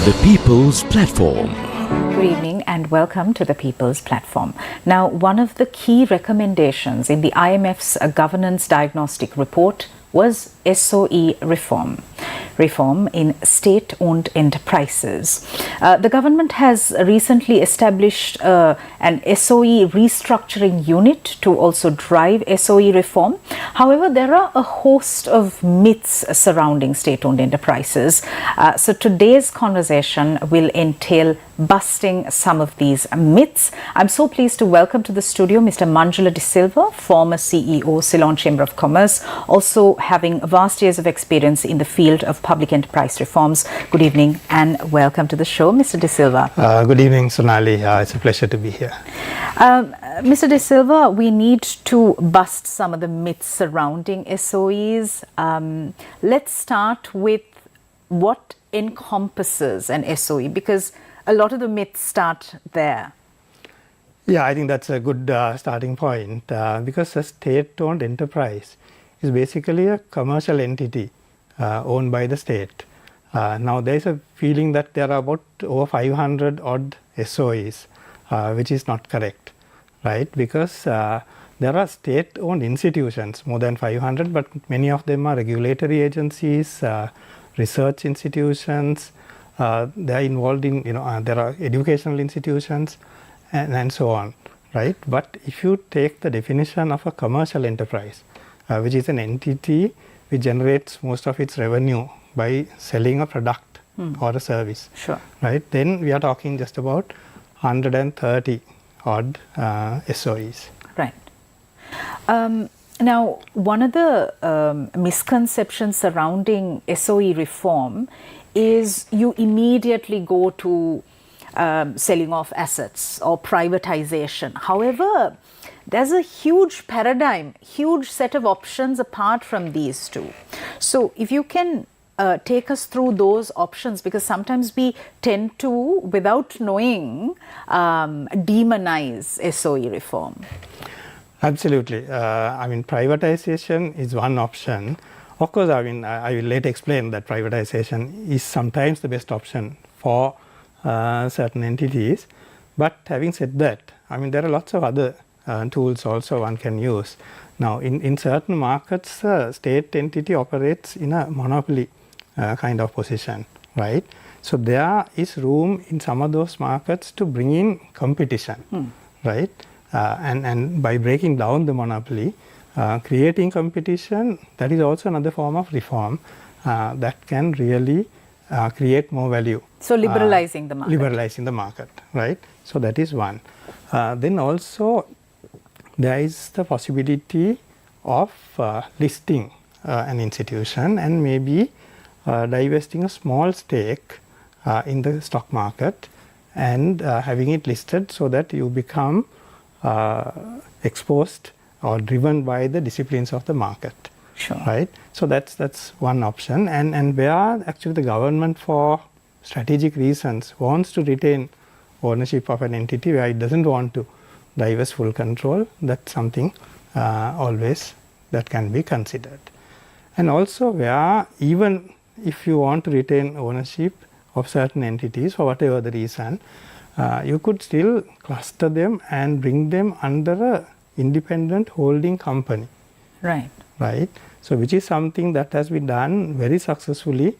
The People's Platform. Good evening and welcome to the People's Platform. Now, one of the key recommendations in the IMF's governance diagnostic report was SOE reform. Reform in state-owned enterprises. The government has recently established an SOE restructuring unit to also drive SOE reform. However, there are a host of myths surrounding state-owned enterprises. So today's conversation will entail busting some of these myths. I'm so pleased to welcome to the studio Mr. Manjula de Silva, former CEO, Ceylon Chamber of Commerce, also having vast years of experience in the field of public enterprise reforms. Good evening and welcome to the show, Mr. de Silva. Good evening, Sonali. It's a pleasure to be here. Mr. de Silva, we need to bust some of the myths surrounding SOEs. Let's start with what encompasses an SOE, because a lot of the myths start there. Yeah, I think that's a good starting point because a state-owned enterprise is basically a commercial entity owned by the state. Now, there is a feeling that there are about over 500 odd SOEs, which is not correct, right? Because there are state-owned institutions, more than 500, but many of them are regulatory agencies, research institutions. They are involved in, there are educational institutions and so on, right? But if you take the definition of a commercial enterprise, which is an entity which generates most of its revenue by selling a product or a service, Sure. right? Then we are talking just about 130 odd SOEs. Right. Now, one of the misconceptions surrounding SOE reform is you immediately go to selling off assets or privatization. However, there's a huge paradigm, huge set of options apart from these two. So if you can take us through those options, because sometimes we tend to, without knowing, demonize SOE reform. Absolutely. I mean, privatization is one option. Of course, I mean, I will later explain that privatization is sometimes the best option for certain entities. But having said that, I mean, there are lots of other tools also one can use. Now, in certain markets, state entity operates in a monopoly kind of position, right? So there is room in some of those markets to bring in competition, right? And by breaking down the monopoly, creating competition, that is also another form of reform that can really create more value. So liberalizing the market. Liberalizing the market, right? So that is one. Then also there is the possibility of listing an institution and maybe divesting a small stake in the stock market and having it listed so that you become exposed or driven by the disciplines of the market, Sure. right? So that's one option. And where actually the government, for strategic reasons, wants to retain ownership of an entity where it doesn't want to divest full control, that's something always that can be considered. And also where even if you want to retain ownership of certain entities for whatever the reason, you could still cluster them and bring them under a independent holding company. Right. Right. So which is something that has been done very successfully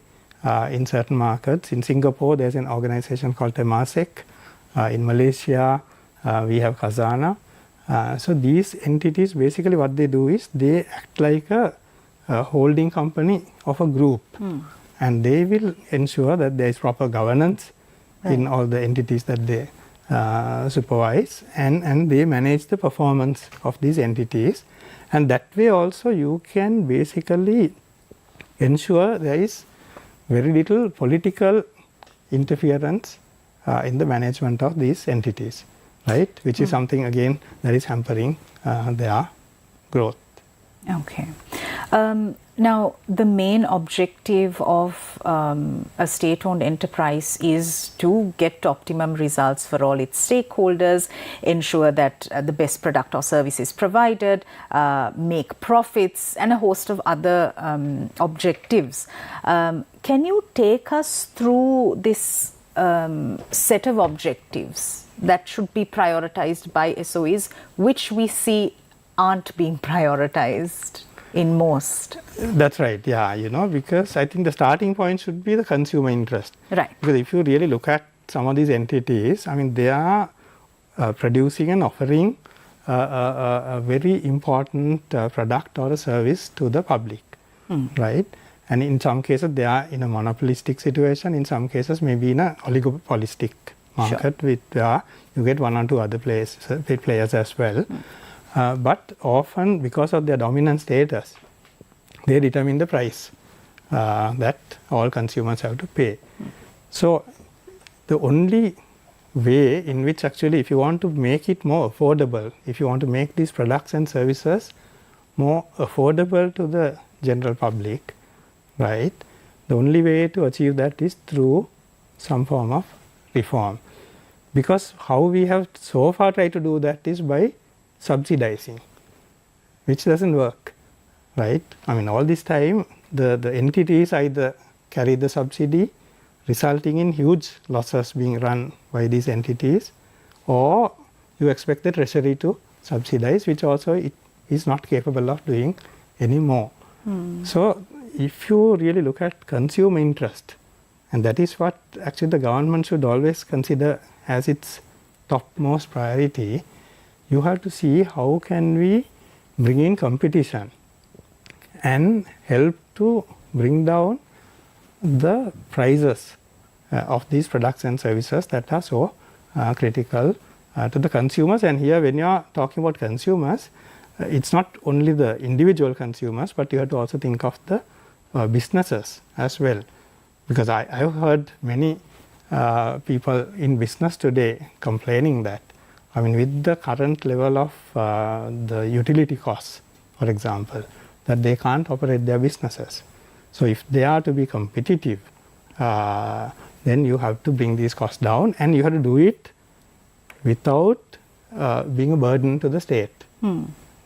in certain markets. In Singapore, there's an organization called Temasek. In Malaysia, we have Khazanah. So these entities, basically what they do is they act like a holding company of a group. And they will ensure that there is proper governance in all the entities that they supervise, and they manage the performance of these entities. And that way also you can basically ensure there is very little political interference in the management of these entities, right? Which is something, again, that is hampering their growth. Okay. Now, the main objective of a state-owned enterprise is to get optimum results for all its stakeholders, ensure that the best product or service is provided, make profits, and a host of other objectives. can you take us through this set of objectives that should be prioritized by SOEs, which we see aren't being prioritized in most? That's right, yeah, because I think the starting point should be the consumer interest. Right. Because if you really look at some of these entities, I mean, they are producing and offering a very important product or a service to the public, right? And in some cases, they are in a monopolistic situation. In some cases, maybe in an oligopolistic market, with you get one or two other players as well. But often, because of their dominant status, they determine the price that all consumers have to pay. So, the only way in which actually, if you want to make it more affordable, if you want to make these products and services more affordable to the general public, right, the only way to achieve that is through some form of reform. Because how we have so far tried to do that is by subsidizing, which doesn't work, right? I mean, all this time, the entities either carry the subsidy, resulting in huge losses being run by these entities, or you expect the treasury to subsidize, which also it is not capable of doing anymore. So, if you really look at consumer interest, and that is what actually the government should always consider as its topmost priority, you have to see how can we bring in competition and help to bring down the prices of these products and services that are so critical to the consumers. And here, when you are talking about consumers, it's not only the individual consumers, but you have to also think of the businesses as well. Because I have heard many people in business today complaining that, I mean, with the current level of the utility costs, for example, that they can't operate their businesses. So, if they are to be competitive, then you have to bring these costs down, and you have to do it without being a burden to the state,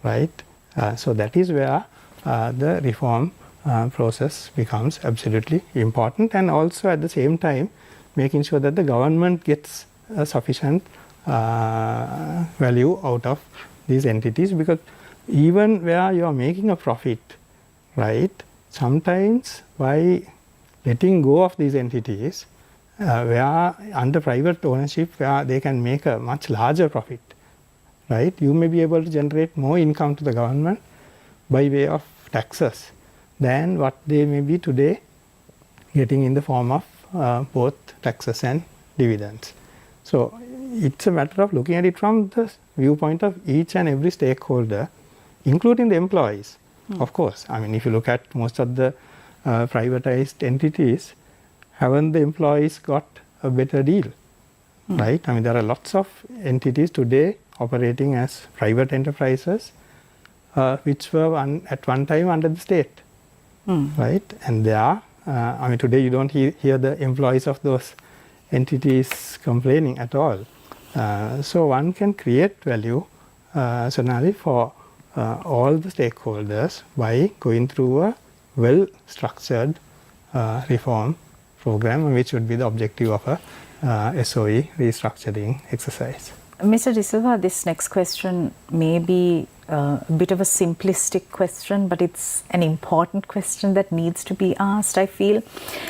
right? So, that is where the reform process becomes absolutely important, and also at the same time making sure that the government gets a sufficient value out of these entities, because even where you are making a profit, right, sometimes by letting go of these entities, where under private ownership, where they can make a much larger profit, right, you may be able to generate more income to the government by way of taxes than what they may be today getting in the form of both taxes and dividends. So, it's a matter of looking at it from the viewpoint of each and every stakeholder, including the employees. Of course, I mean, if you look at most of the privatized entities, haven't the employees got a better deal, right? I mean, there are lots of entities today operating as private enterprises, which were at one time under the state, right? And they are, I mean, today you don't hear the employees of those entities complaining at all. So, one can create value certainly for all the stakeholders by going through a well-structured reform program, which would be the objective of a SOE restructuring exercise. Mr. De Silva, this next question may be a bit of a simplistic question, but it's an important question that needs to be asked, I feel.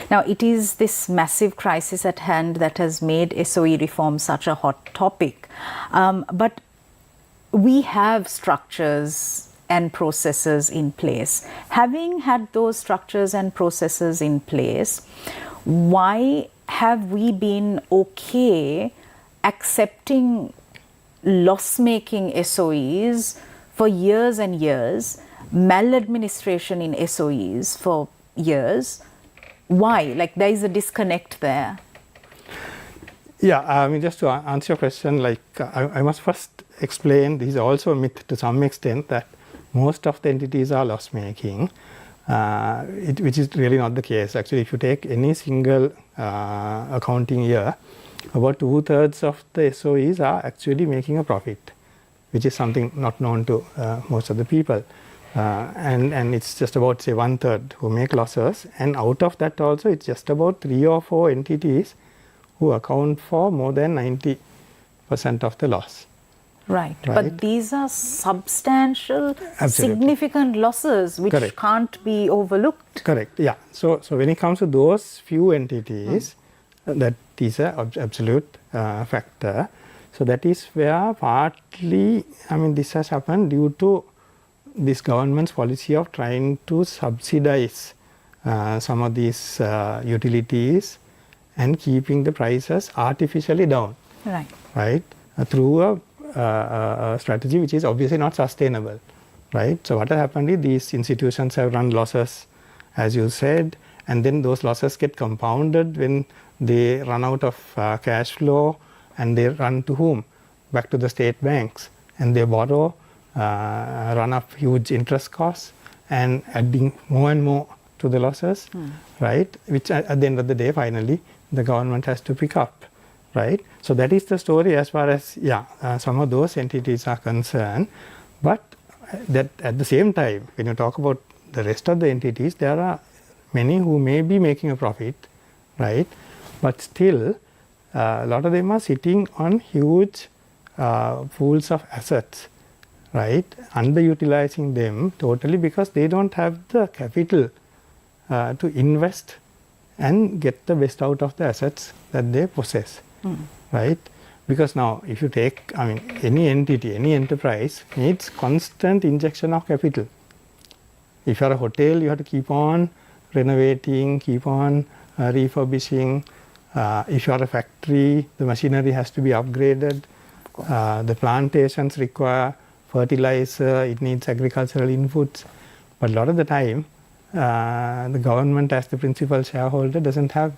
Now, it is this massive crisis at hand that has made SOE reform such a hot topic. But we have structures and processes in place. Having had those structures and processes in place, why have we been okay accepting loss-making SOEs for years and years, maladministration in SOEs for years? Why? Like, there is a disconnect there. Yeah, I mean, just to answer your question, like, I must first explain, this is also a myth to some extent, that most of the entities are loss-making, which is really not the case. Actually, if you take any single accounting year, about 2/3 of the SOEs are actually making a profit, which is something not known to most of the people. And it's just about, say, 1/3 who make losses. And out of that also, it's just about 3 or 4 entities who account for more than 90% of the loss. Right. But these are substantial, Absolutely. significant losses which Correct. can't be overlooked. Correct, yeah. So when it comes to those few entities, that is an absolute factor. So that is where partly, this has happened due to this government's policy of trying to subsidize some of these utilities and keeping the prices artificially down. Right. Right? Through a strategy which is obviously not sustainable. Right? So what has happened is these institutions have run losses, as you said, and then those losses get compounded when they run out of cash flow, and they run to whom? Back to the state banks, and they borrow, run up huge interest costs, and adding more and more to the losses, right? Which at the end of the day, finally, the government has to pick up, right? So that is the story as far as, some of those entities are concerned. But that at the same time, when you talk about the rest of the entities, there are many who may be making a profit, right? But still, a lot of them are sitting on huge pools of assets, right? Underutilizing them totally because they don't have the capital to invest and get the best out of the assets that they possess, right? Because now, if you take, any entity, any enterprise needs constant injection of capital. If you are a hotel, you have to keep on renovating, keep on refurbishing. If you are a factory, the machinery has to be upgraded. The plantations require fertilizer, it needs agricultural inputs. But a lot of the time, the government as the principal shareholder doesn't have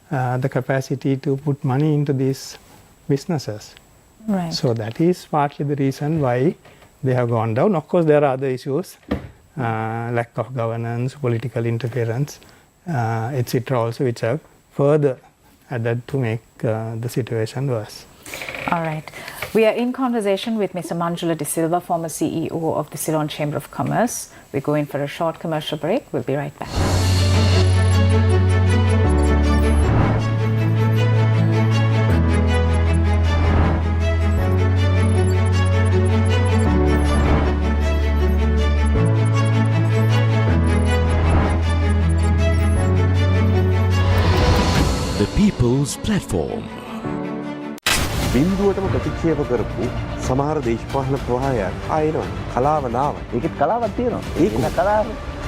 the capacity to put money into these businesses. Right. So that is partly the reason why they have gone down. Of course, there are other issues, lack of governance, political interference, etc. also, which have further added to make the situation worse. All right. We are in conversation with Mr. Manjula de Silva, former CEO of the Ceylon Chamber of Commerce. We're going for a short commercial break. We'll be right back. The People's Platform. බින්දුවටම ප්‍රතික්ෂේප කරපු සමහර දේශපාලන ප්‍රවාහයක් ආයෙනවා. කලාව නාව. ඒකෙත් කලාවක් තියෙනවා. ඒක කලාව.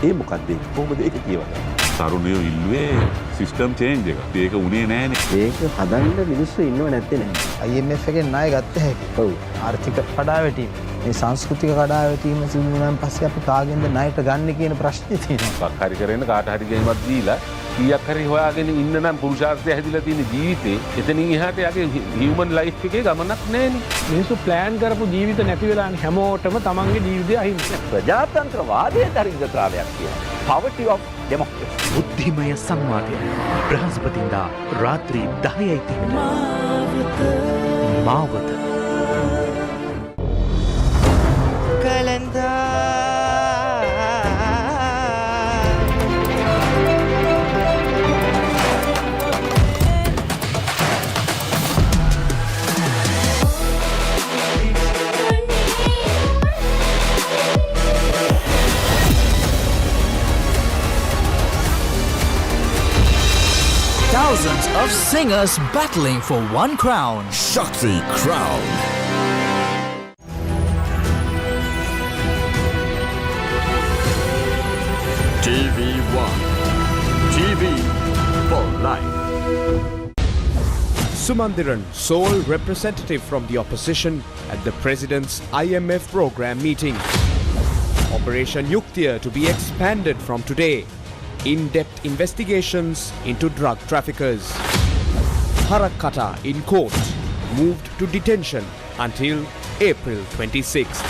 ඒ මොකක්ද? කොහොමද ඒක කියවන්නේ? තරුණයෝ ඉල්ලුවේ සිස්ටම් චේන්ජ් එක. ඒක උනේ නෑනේ. ඒක හදන්න මිනිස්සු ඉන්නව නැත්තේ නෑ. IMF එකෙන් ණය ගත්ත හැකි. ඔව්. ආර්ථික කඩාවැටීම. මේ සංස්කෘතික කඩාවැටීම සිදු වුණාන් පස්සේ අපි කාගෙන්ද ණයට ගන්න කියන ප්‍රශ්නේ තියෙනවා. මොකක් හරි කරගෙන කාට හරි ගෙයිමක් දීලා කීයක් හරි හොයාගෙන ඉන්න නම් පුරුෂාර්ථය හැදිලා තියෙන ජීවිතේ එතනින් එහාට යගේ හියුමන් ලයිෆ් එකේ ගමනක් නෑනේ. මිනිස්සු ප්ලෑන් කරපු ජීවිත නැති වෙලානේ හැමෝටම තමන්ගේ ජීවිතය අහිමි. ප්‍රජාතන්ත්‍රවාදයේ දරිද්‍රතාවයක් කියනවා. Poverty of democracy. බුද්ධිමය සංවාදය බ්‍රහස්පතින්දා රාත්‍රී 10:30 මාවත. Thousands of singers battling for one crown. Shakti Crown. TV1. TV for life. Sumandiran, sole representative from the opposition at the President's IMF program meeting. Operation Yuktiya to be expanded from today. In-depth investigations into drug traffickers. Harakkata in court, moved to detention until April 26th.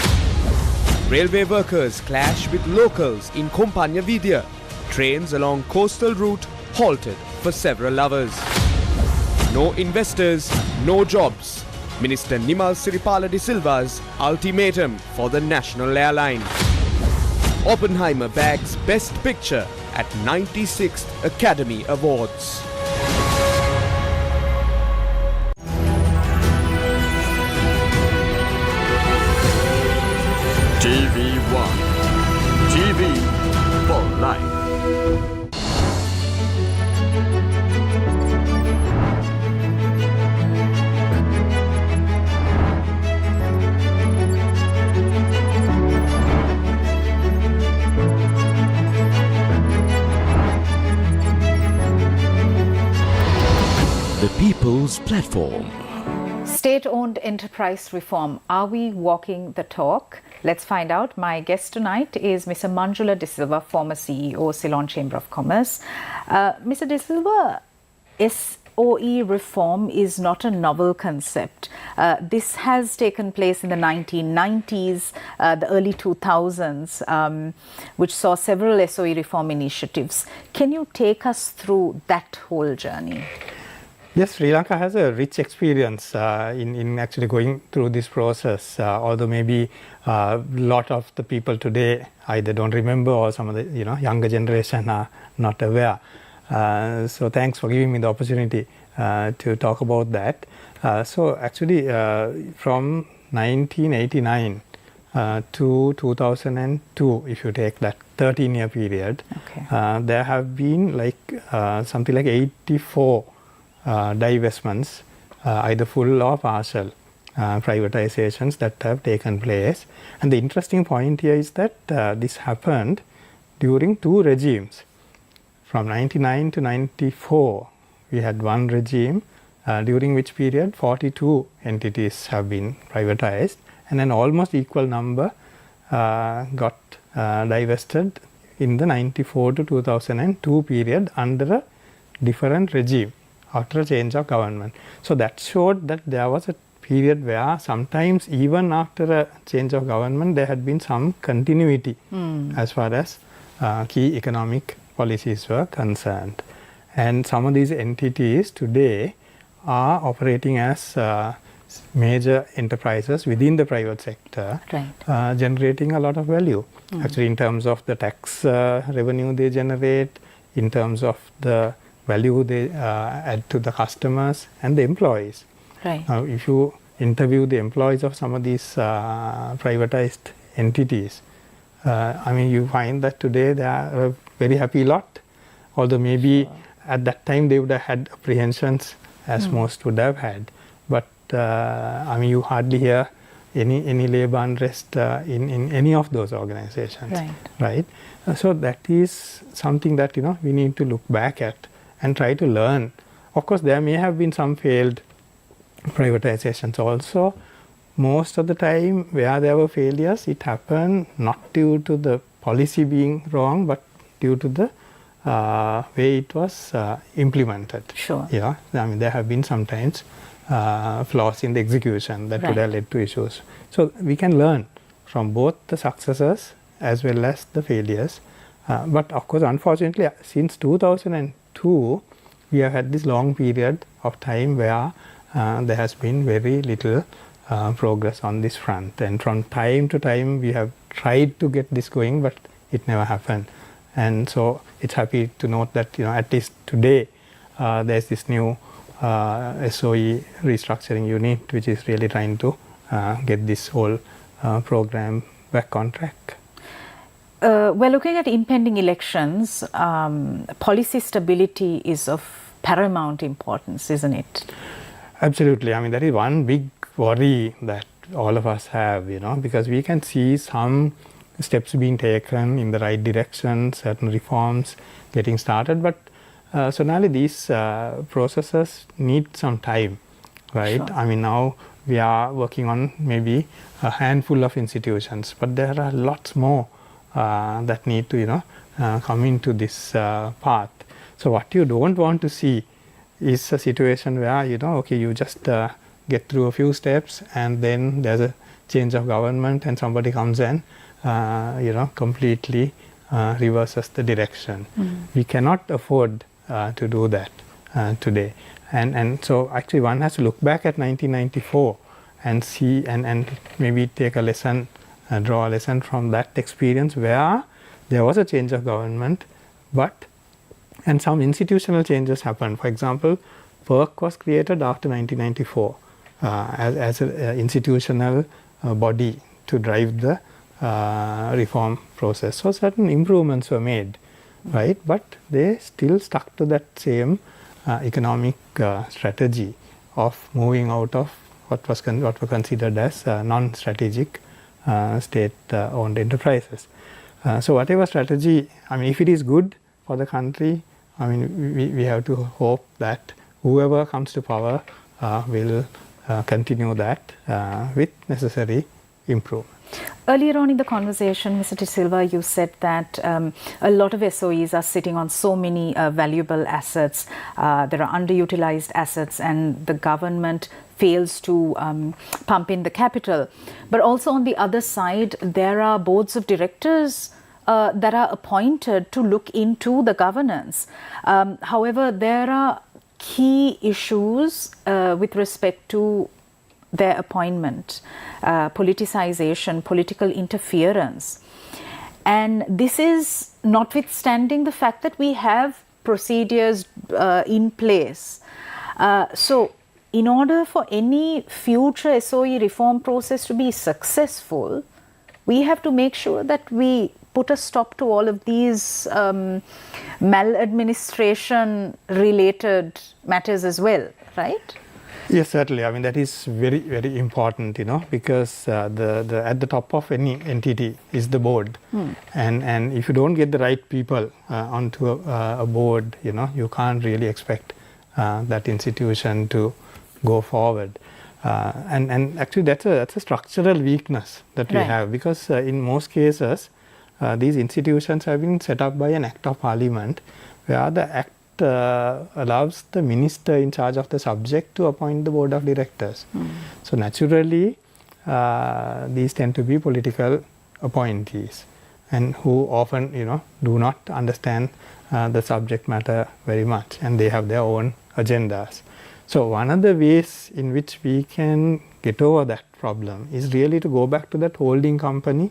Railway workers clash with locals in Kompanya Vidya. Trains along coastal route halted for several hours. No investors, no jobs. Minister Nimal Siripala de Silva's ultimatum for the national airline. Oppenheimer bags Best Picture at 96th Academy Awards. TV1. TV for life. The People's Platform. State-owned enterprise reform. Are we walking the talk? Let's find out. My guest tonight is Mr. Manjula De Silva, former CEO, Ceylon Chamber of Commerce. Mr. De Silva, SOE reform is not a novel concept. This has taken place in the 1990s, the early 2000s, which saw several SOE reform initiatives. Can you take us through that whole journey? Yes, Sri Lanka has a rich experience in actually going through this process, although maybe a lot of the people today either don't remember or some of the younger generation are not aware. So thanks for giving me the opportunity to talk about that. So actually from 1989 to 2002, if you take that 13-year period, there have been something like 84 divestments, either full or partial privatizations that have taken place. And the interesting point here is that this happened during two regimes. From 99 to 94, we had one regime, during which period 42 entities have been privatized, and an almost equal number got divested in the 94 to 2002 period under a different regime, after a change of government. So that showed that there was a period where sometimes even after a change of government there had been some continuity as far as key economic policies were concerned. And some of these entities today are operating as major enterprises within the private sector, generating a lot of value. Actually, in terms of the tax revenue they generate, in terms of the value they add to the customers and the employees. Now, if you interview the employees of some of these privatized entities, you find that today they are a very happy lot, although maybe at that time they would have had apprehensions, as most would have had. But you hardly hear any labor unrest in any of those organizations, right? So that is something that we need to look back at and try to learn. Of course, there may have been some failed privatizations also. Most of the time where there were failures, it happened not due to the policy being wrong, but due to the way it was implemented. There have been sometimes flaws in the execution that would have led to issues. So we can learn from both the successes as well as the failures. But of course, unfortunately, since 2002, we have had this long period of time where there has been very little progress on this front. And from time to time, we have tried to get this going, but it never happened. And so it's happy to note that at least today, there's this new SOE restructuring unit, which is really trying to get this whole program back on track. We're looking at impending elections. Policy stability is of paramount importance, isn't it? Absolutely. That is one big worry that all of us have, because we can see some steps being taken in the right direction, certain reforms getting started, but Sonali, these processes need some time, right? Now we are working on maybe a handful of institutions, but there are lots more that need to come into this path. So what you don't want to see is a situation where you just get through a few steps and then there's a change of government and somebody comes in completely reverses the direction. We cannot afford to do that today, and so actually one has to look back at 1994 and see and maybe take a lesson, draw a lesson from that experience where there was a change of government, and some institutional changes happened. For example, PERC was created after 1994 as an institutional body to drive the reform process. So certain improvements were made, right? But they still stuck to that same economic strategy of moving out of what were considered as non-strategic state-owned enterprises. So whatever strategy, I mean, if it is good for the country, I mean, we have to hope that whoever comes to power will continue that with necessary improvement. Earlier on in the conversation, Mr. De Silva, you said that a lot of SOEs are sitting on so many valuable assets. There are underutilized assets, and the government fails to pump in the capital. But also on the other side, there are boards of directors that are appointed to look into the governance. However, there are key issues with respect to their appointment, politicization, political interference. And this is notwithstanding the fact that we have procedures in place. So in order for any future SOE reform process to be successful, we have to make sure that we put a stop to all of these maladministration related matters as well, right? Yes, certainly. I mean, that is very, very important, because at the top of any entity is the board. And if you don't get the right people onto a board, you can't really expect that institution to go forward. And actually, that's a structural weakness that we have, because in most cases, these institutions have been set up by an act of parliament, where the act allows the minister in charge of the subject to appoint the board of directors. So naturally, these tend to be political appointees, and who often, do not understand the subject matter very much, and they have their own agendas. So one of the ways in which we can get over that problem is really to go back to that holding company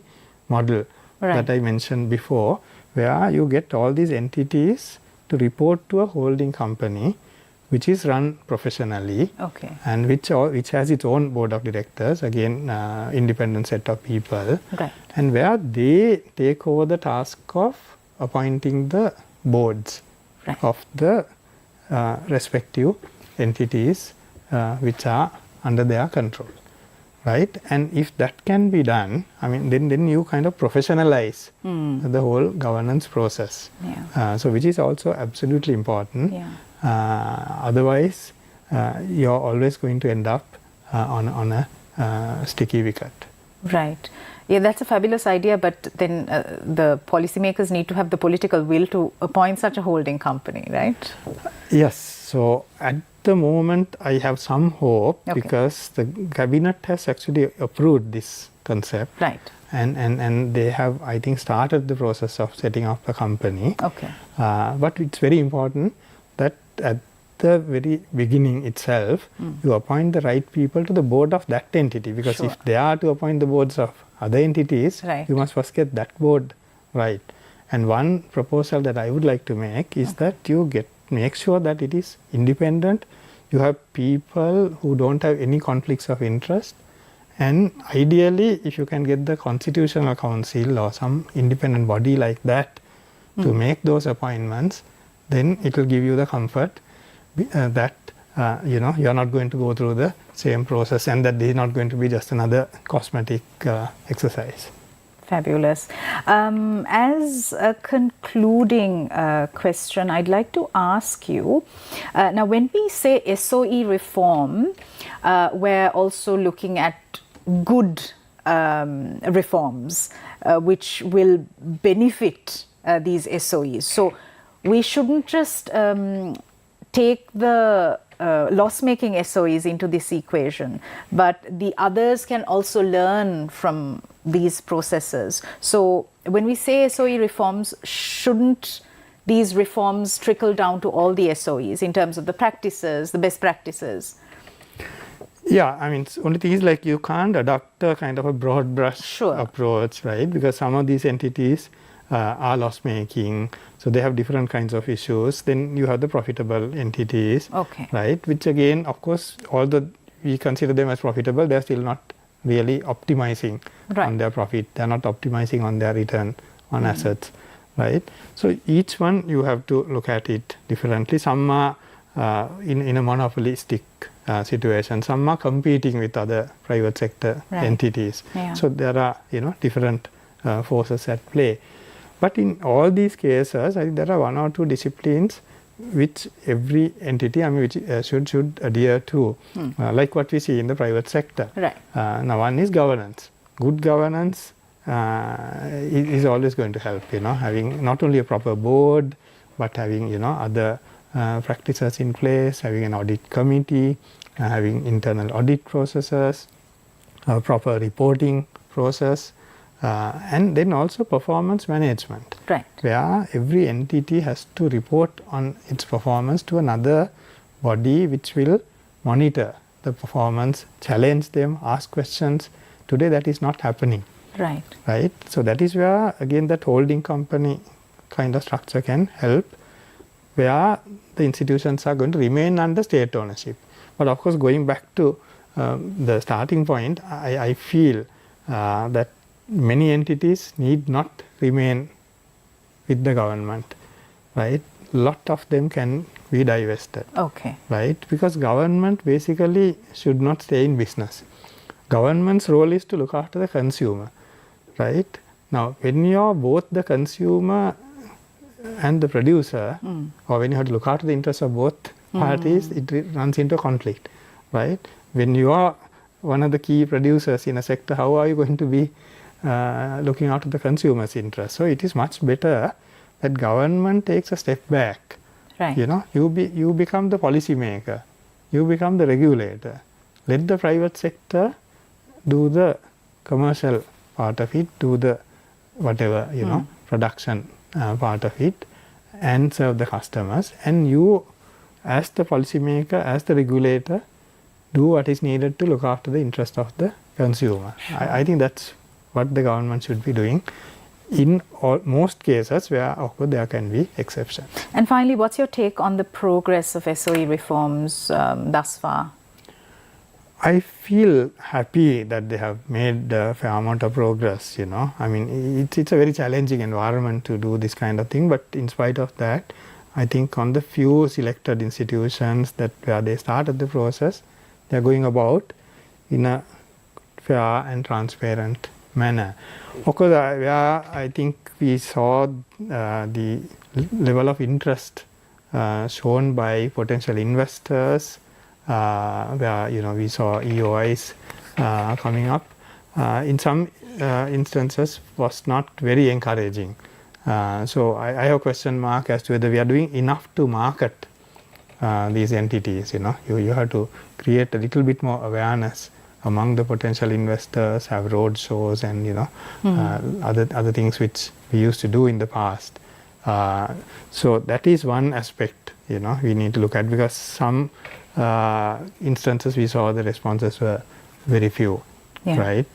model that I mentioned before, where you get all these entities to report to a holding company which is run professionally, and which has its own board of directors, again independent set of people, and where they take over the task of appointing the boards of the respective entities which are under their control, right? And if that can be done, I mean, then you kind of professionalize the whole governance process. So which is also absolutely important. Otherwise, you're always going to end up on a sticky wicket. Right. Yeah, that's a fabulous idea, but then the policymakers need to have the political will to appoint such a holding company, right? Yes. So at the moment, I have some hope, because the cabinet has actually approved this concept. And they have, I think, started the process of setting up a company. But it's very important that at the very beginning itself, you appoint the right people to the board of that entity, because if they are to appoint the boards of other entities, you must first get that board right. And one proposal that I would like to make is that you make sure that it is independent. You have people who don't have any conflicts of interest, and ideally, if you can get the Constitutional Council or some independent body like that to make those appointments, then it will give you the comfort that you're not going to go through the same process, and that this is not going to be just another cosmetic exercise. Fabulous. As a concluding question, I'd like to ask you, now when we say SOE reform, we're also looking at good reforms which will benefit these SOEs. So we shouldn't just take the loss-making SOEs into this equation, but the others can also learn from these processes. So when we say SOE reforms, shouldn't these reforms trickle down to all the SOEs in terms of the practices, the best practices? Yeah, I mean, only thing is, like, you can't adopt a kind of a broad brush approach, right? Because some of these entities are loss making. So they have different kinds of issues. Then you have the profitable entities, right? Which again, of course, although we consider them as profitable, they're still not really optimizing on their profit. They're not optimizing on their return on assets, right? So each one you have to look at it differently. Some are in a monopolistic situation. Some are competing with other private sector entities. So there are different forces at play. But in all these cases, I think there are one or two disciplines which every entity which should adhere to, like what we see in the private sector. Now, one is governance. Good governance is always going to help. Having not only a proper board, but having other practices in place, having an audit committee, having internal audit processes, proper reporting process, and then also performance management, where every entity has to report on its performance to another body which will monitor the performance, challenge them, ask questions. Today that is not happening. Right. So that is where again that holding company kind of structure can help, where the institutions are going to remain under state ownership. But of course, going back to the starting point, I feel that many entities need not remain with the government, right? Lot of them can be divested, right? Because government basically should not stay in business. Government's role is to look after the consumer, right? Now, when you are both the consumer and the producer, or when you have to look after the interests of both parties, it runs into conflict, right? When you are one of the key producers in a sector, how are you going to be looking after the consumer's interest? So it is much better that government takes a step back. You become the policy maker, you become the regulator. Let the private sector do the commercial part of it, do the whatever production part of it, and serve the customers. And you, as the policy maker, as the regulator, do what is needed to look after the interest of the consumer. I think that's what the government should be doing in most cases, where of course there can be exceptions. And finally, what's your take on the progress of SOE reforms thus far? I feel happy that they have made a fair amount of progress. I mean, it's a very challenging environment to do this kind of thing, but in spite of that, I think on the few selected institutions where they started the process, they are going about in a fair and transparent manner. Of course, where I think we saw the level of interest shown by potential investors, where we saw EOIs coming up, in some instances was not very encouraging. So I have a question mark as to whether we are doing enough to market these entities. You have to create a little bit more awareness among the potential investors, have road shows and other things which we used to do in the past. So that is one aspect we need to look at, because some instances we saw the responses were very few, right?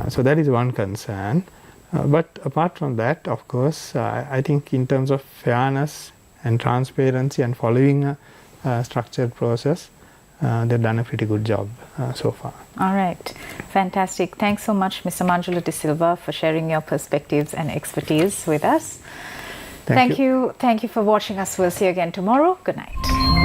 So that is one concern. But apart from that, of course, I think in terms of fairness and transparency and following a structured process, they've done a pretty good job so far. All right. Fantastic. Thanks so much, Mr. Manjula de Silva, for sharing your perspectives and expertise with us. Thank you. Thank you for watching us. We'll see you again tomorrow. Good night.